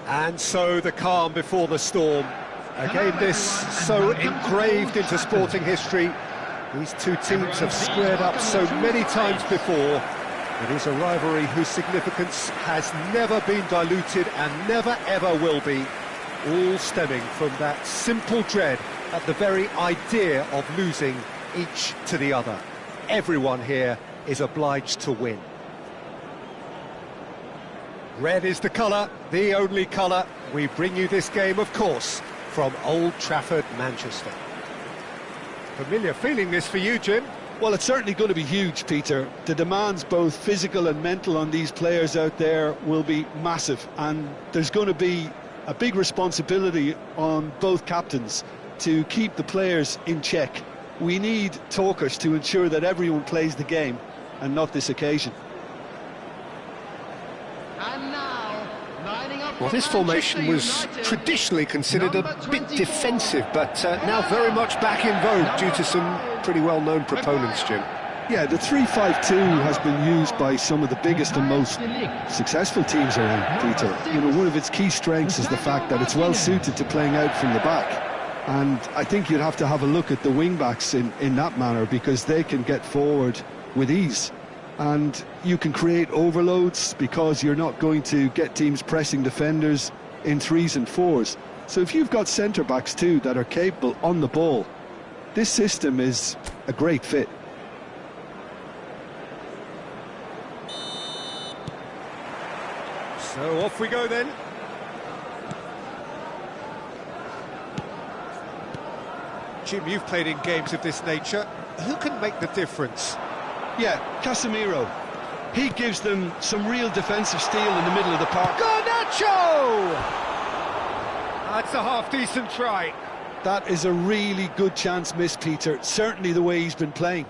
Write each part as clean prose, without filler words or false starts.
And so the calm before the storm. Again, this so engraved into sporting history. These two teams have squared up so many times before. It is a rivalry whose significance has never been diluted and never ever will be, all stemming from that simple dread at the very idea of losing each to the other. Everyone here is obliged to win. Red is the colour, the only colour. We bring you this game, of course, from Old Trafford, Manchester. Familiar feeling this for you, Jim? Well, it's certainly going to be huge, Peter. The demands, both physical and mental, on these players out there will be massive, and there's going to be a big responsibility on both captains to keep the players in check. We need talkers to ensure that everyone plays the game, and not this occasion. And now, lining up. Well, this formation was traditionally considered a bit defensive, but now very much back in vogue due to some pretty well-known proponents, Jim. Yeah, the 3-5-2 has been used by some of the biggest and most successful teams around, Peter. You know, one of its key strengths is the fact that it's well-suited to playing out from the back. And I think you'd have to have a look at the wing-backs in that manner, because they can get forward with ease. And you can create overloads because you're not going to get teams pressing defenders in 3s and 4s. So if you've got centre-backs too that are capable on the ball, this system is a great fit. So off we go then. Jim, you've played in games of this nature. Who can make the difference? Yeah, Casemiro. He gives them some real defensive steel in the middle of the park. Garnacho! That's a half-decent try. That is a really good chance missed, Peter. Certainly the way he's been playing.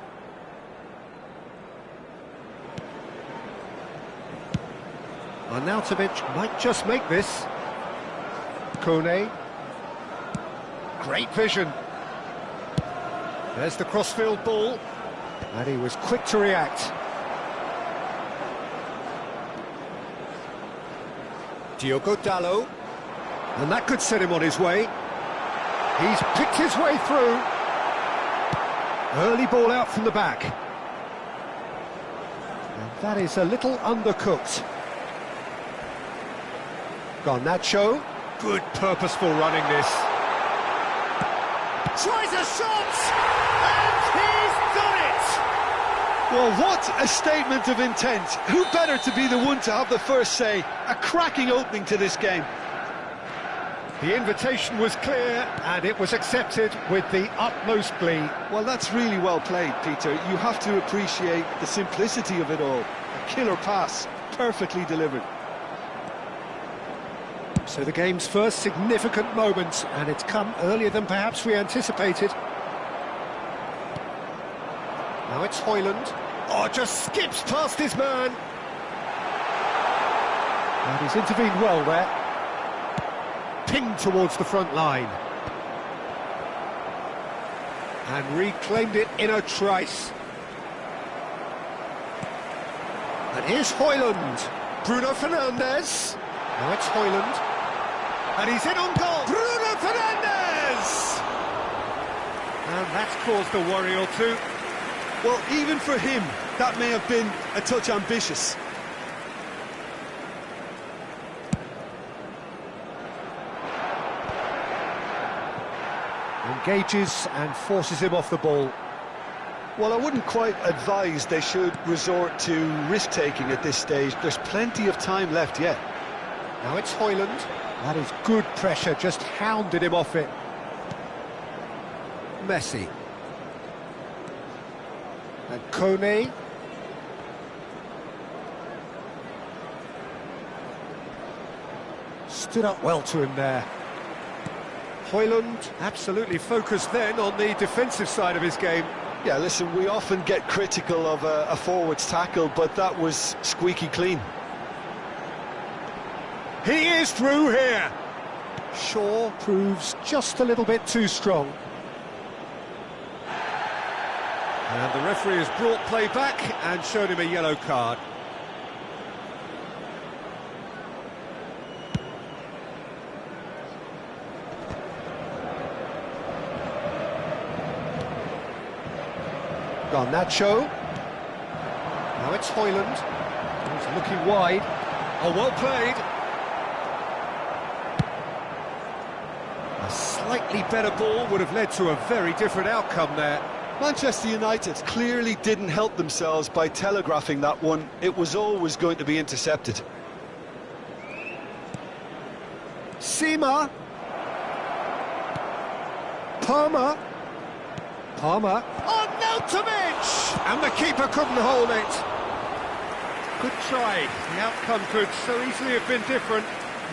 Arnautovic might just make this. Kone. Great vision. There's the crossfield ball. And he was quick to react. Diogo Dalot. And that could set him on his way. He's picked his way through. Early ball out from the back. And that is a little undercooked. Garnacho. Good purposeful running this. Tries a shot! And he's done it! Well, what a statement of intent. Who better to be the one to have the first say? A cracking opening to this game. The invitation was clear, and it was accepted with the utmost glee. Well, that's really well played, Peter. You have to appreciate the simplicity of it all. A killer pass, perfectly delivered. So the game's first significant moment, and it's come earlier than perhaps we anticipated. Now it's Højlund. Oh, just skips past his man. And he's intervened well there. Pinged towards the front line. And reclaimed it in a trice. And here's Højlund. Bruno Fernandes. Now it's Højlund. And he's in on goal. Bruno Fernandes! And that's caused a worry or two. Well, even for him, that may have been a touch ambitious. Engages and forces him off the ball. Well, I wouldn't quite advise they should resort to risk-taking at this stage. There's plenty of time left yet. Now it's Højlund. That is good pressure, just hounded him off it. Messi. And Kone. Stood up well to him there. Højlund absolutely focused then on the defensive side of his game. Yeah, listen, we often get critical of a forward's tackle, but that was squeaky clean. He is through here. Shaw proves just a little bit too strong. And the referee has brought play back and shown him a yellow card. Garnacho. Now it's Højlund. He's looking wide. Oh, well played. A slightly better ball would have led to a very different outcome there. Manchester United clearly didn't help themselves by telegraphing that one. It was always going to be intercepted. Sima. Palmer. Arnautovic! And the keeper couldn't hold it. Good try. The outcome could so easily have been different.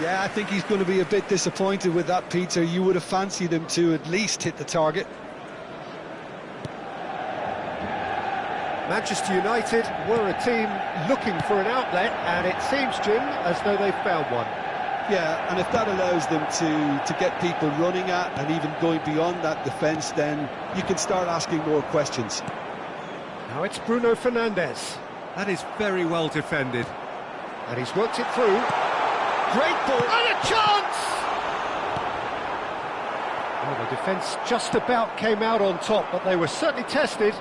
Yeah, I think he's going to be a bit disappointed with that, Peter. You would have fancied him to at least hit the target. Manchester United were a team looking for an outlet, and it seems, Jim, as though they've found one. Yeah, and if that allows them to get people running at and even going beyond that defence, then you can start asking more questions. Now it's Bruno Fernandes. That is very well defended. And he's worked it through. Great ball. And a chance! Well, the defence just about came out on top, but they were certainly tested.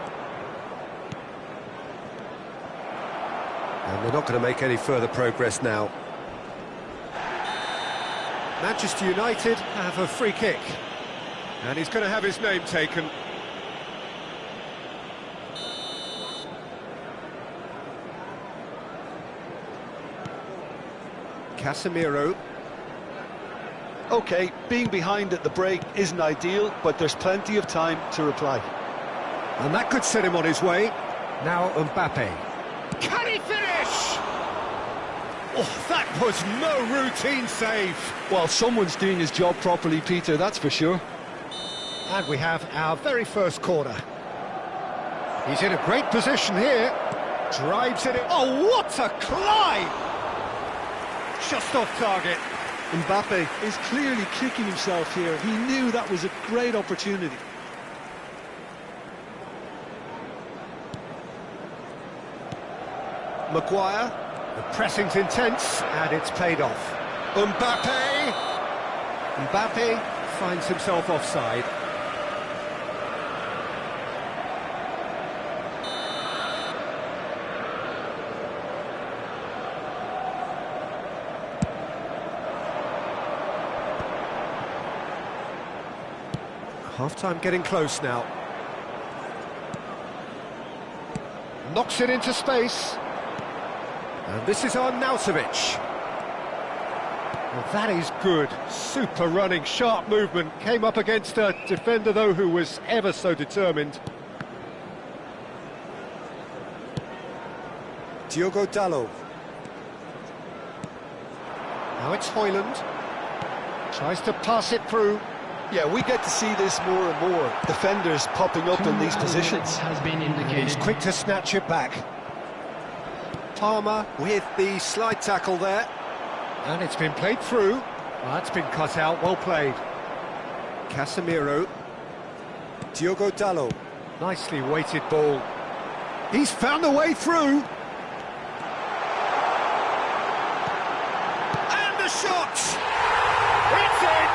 And they're not going to make any further progress now. Manchester United have a free kick. And he's going to have his name taken. Casemiro. OK, being behind at the break isn't ideal, but there's plenty of time to reply. And that could set him on his way. Now Mbappe. Can he finish? Oh, that was no routine save. Well, someone's doing his job properly, Peter, that's for sure. And we have our very first corner. He's in a great position here. Drives it in. Oh, what a climb! Just off target. Mbappe is clearly kicking himself here. He knew that was a great opportunity. Maguire. The pressing's intense, and it's paid off. Mbappe! Mbappe finds himself offside. Half-time getting close now. Knocks it into space. And this is Arnautovic. Well, that is good. Super running, sharp movement. Came up against a defender, though, who was ever so determined. Diogo Dalot. Now it's Højlund. Tries to pass it through. Yeah, we get to see this more and more. Defenders popping up in these positions. Has been indicated. He's quick to snatch it back. Palmer with the slide tackle there. And it's been played through. Well, that's been cut out, well played. Casemiro. Diogo Dalot. Nicely weighted ball. He's found a way through. And the shot! It's in!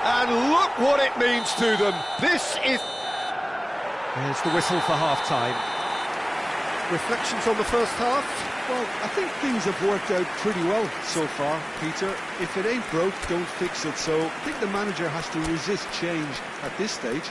And look what it means to them. This is... There's the whistle for half-time. Reflections on the first half? Well, I think things have worked out pretty well so far, Peter. If it ain't broke, don't fix it. So I think the manager has to resist change at this stage.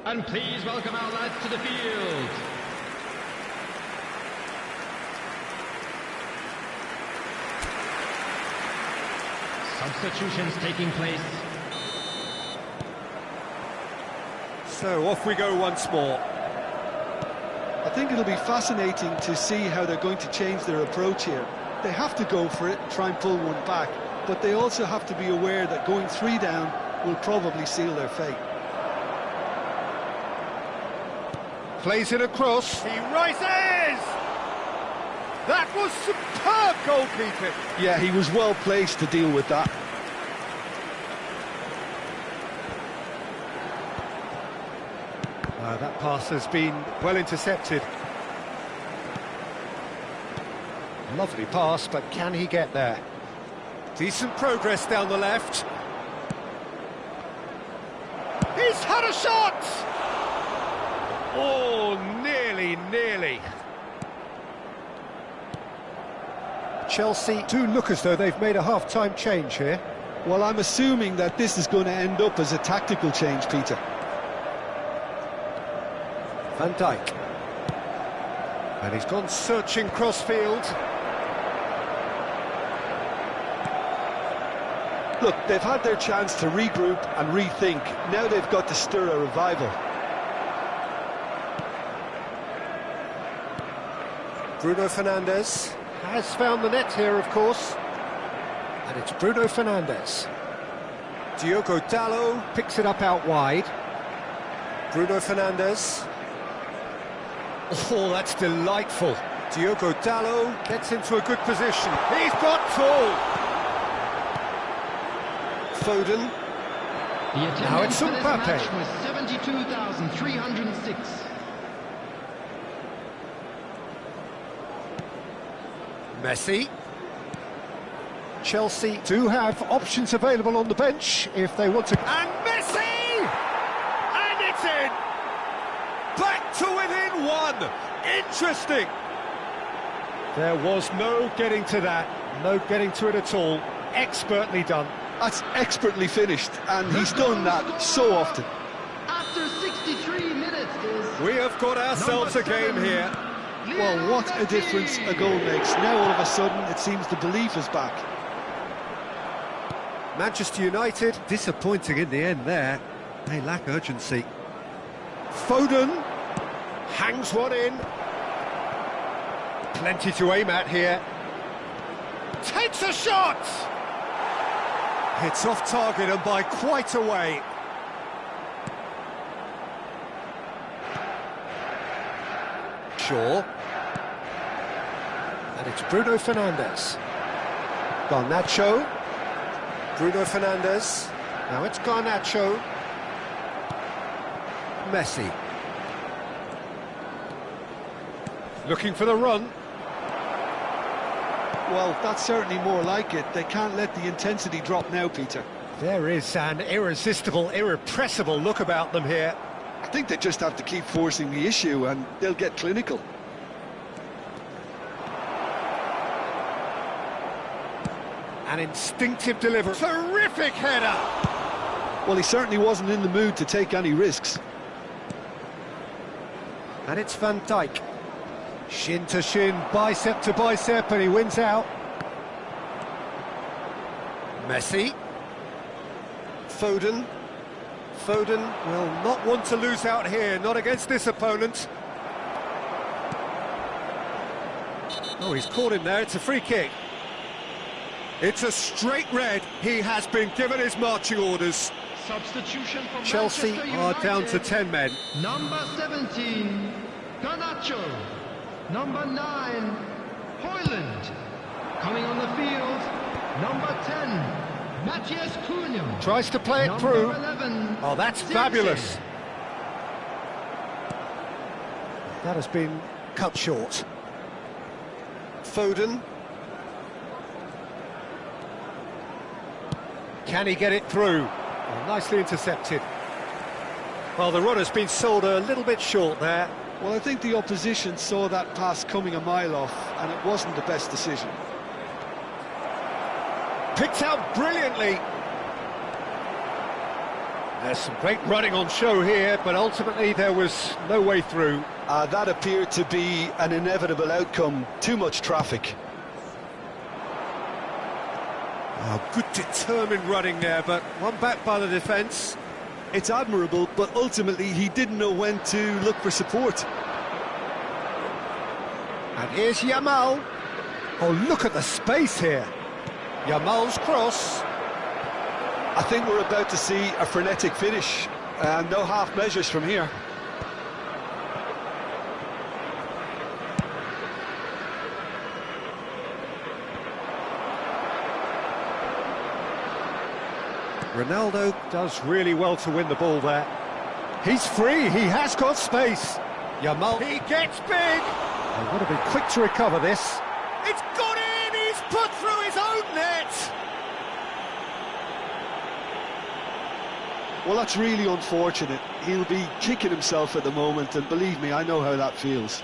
And please welcome our lads to the field. Substitutions taking place. So off we go once more. I think it'll be fascinating to see how they're going to change their approach here. They have to go for it and try and pull one back, but they also have to be aware that going 3 down will probably seal their fate. Plays it across. He rises! That was superb goalkeeping. Yeah, he was well placed to deal with that. That pass has been well intercepted. Lovely pass, but can he get there? Decent progress down the left. He's had a shot! Oh, nearly. Chelsea do look as though they've made a half-time change here. Well, I'm assuming that this is going to end up as a tactical change, Peter. Van Dijk. And he's gone searching crossfield. Look, they've had their chance to regroup and rethink. Now they've got to stir a revival. Bruno Fernandes has found the net here, of course. And it's Bruno Fernandes. Diogo Dalot picks it up out wide. Bruno Fernandes. Oh, that's delightful. Diogo Dalot gets into a good position. He's got two. Foden. The Now it's attendance for this Mbappe. match was 72,306. Messi. Chelsea do have options available on the bench if they want to... And Messi! And it's in! Back to within one! Interesting! There was no getting to that, no getting to it at all. Expertly done. That's expertly finished, and he's done that so often. After 63 minutes is... We have got ourselves a game here. Well, what a difference a goal makes. Now all of a sudden it seems the belief is back. Manchester United, disappointing in the end there. They lack urgency. Foden hangs one in. Plenty to aim at here. Takes a shot! It's off target and by quite a way. Shaw. And it's Bruno Fernandes. Garnacho. Bruno Fernandes. Now it's Garnacho. Messi. Looking for the run. Well, that's certainly more like it. They can't let the intensity drop now, Peter. There is an irresistible, irrepressible look about them here. I think they just have to keep forcing the issue and they'll get clinical. An instinctive delivery. Terrific header! Well, he certainly wasn't in the mood to take any risks. And it's Van Dijk. Shin to shin, bicep to bicep, and he wins out. Messi. Foden. Foden will not want to lose out here, not against this opponent. Oh, he's caught him there, it's a free kick. It's a straight red, he has been given his marching orders. Substitution from Chelsea Manchester are down to United. 10 men. Number 17, Garnacho. Number 9, Hoyland. Coming on the field, number 10, Matthias Cunha. Tries to play it Number through. 11, Oh, that's Zirkzee. fabulous. That has been cut short. Foden. Can he get it through? Oh, nicely intercepted. Well, the run has been sold a little bit short there. Well, I think the opposition saw that pass coming a mile off, and it wasn't the best decision. Picked out brilliantly. There's some great running on show here, but ultimately there was no way through. That appeared to be an inevitable outcome. Too much traffic. Oh, good determined running there, but one back by the defence. It's admirable, but ultimately he didn't know when to look for support. And here's Yamal. Oh, look at the space here. Yamal's cross. I think we're about to see a frenetic finish, and no half measures from here. Ronaldo does really well to win the ball there. He's free, he has got space. Yamal, he gets big. They want to be quick to recover this. It's got in, he's put through his own net. Well, that's really unfortunate. He'll be kicking himself at the moment, and believe me, I know how that feels.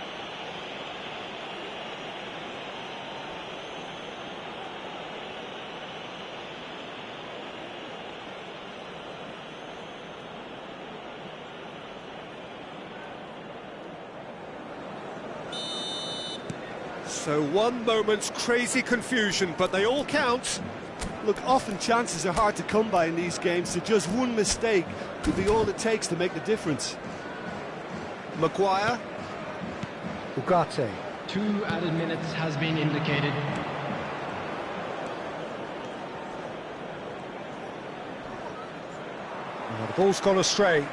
So 1 moment's crazy confusion, but they all count. Look, often chances are hard to come by in these games, so just one mistake could be all it takes to make the difference. Maguire. Ugarte. 2 added minutes has been indicated. Oh, the ball's gone astray.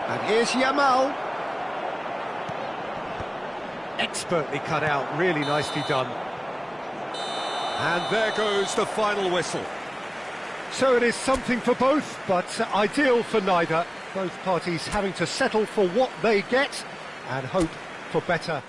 And here's Yamal. Expertly cut out, really nicely done. And there goes the final whistle. So it is something for both, but ideal for neither. Both parties having to settle for what they get and hope for better